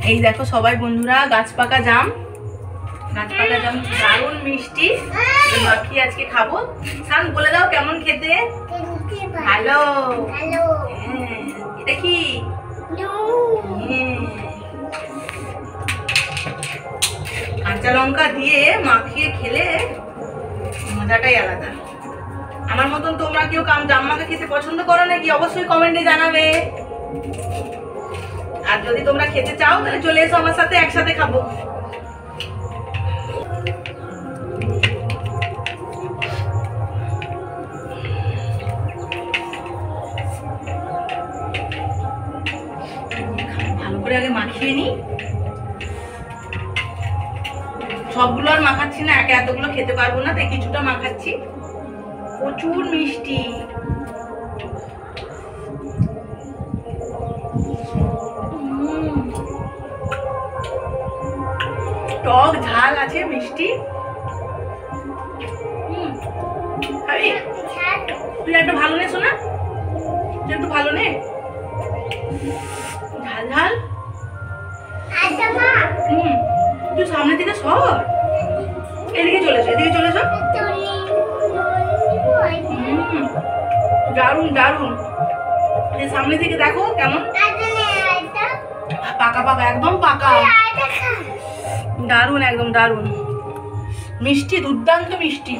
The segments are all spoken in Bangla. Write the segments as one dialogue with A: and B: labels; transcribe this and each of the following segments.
A: এই দেখো সবাই বন্ধুরা, গাছ পাকা জাম দারুণ মিষ্টি মাখিয়ে আজকে খাবো। সান বলে দাও কেমন খেতে? ভালো। এটা কি? কাঁচা লঙ্কা দিয়ে মাখিয়ে খেলে মজাটাই আলাদা। আমার মতন তোমরা কেউ জাম মাখা খেতে পছন্দ করো নাকি? অবশ্যই কমেন্টে জানাবে। আর যদি তোমরা খেতে চাও তাহলে চলে এসো আমার সাথে, একসাথে খাবো। ভালো করে আগে মাখিয়ে নি। সবগুলো আর মাখাচ্ছি না, এতগুলো খেতে পারবো না, তাই কিছুটা মাখাচ্ছি। প্রচুর মিষ্টি। টক ঝাল আছে, মিষ্টি। তুই একটু ভালো নে শোনা, তুই একটু ভালো নে। ঝাল ঝাল। তুই সামনে থেকে সর, এদিকে চলে এসো, এদিকে চলে এসো। দারুন দারুন। সামনে থেকে দেখো কেমন পাকা পাকা, একদম পাকা। দারুন, একদম দারুন মিষ্টি, দুর্দান্ত মিষ্টি।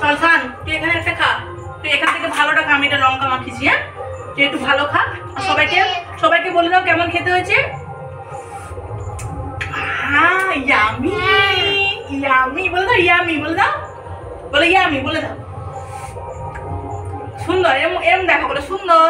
A: চল খান, তুই এখানে একটা খা, তুই এখান থেকে ভালোটা খা। আমি এটা লঙ্কা মাখিয়েছি। হ্যাঁ, তুই একটু ভালো খা। সবাইকে বলে দাও কেমন খেতে হয়েছে। ইয়ামি ইয়ামি বলে দাও, ইয়ামি বলে দাও, বলে ইয়ামি বলে দাও। সুন্দর, এরম দেখো বলে সুন্দর।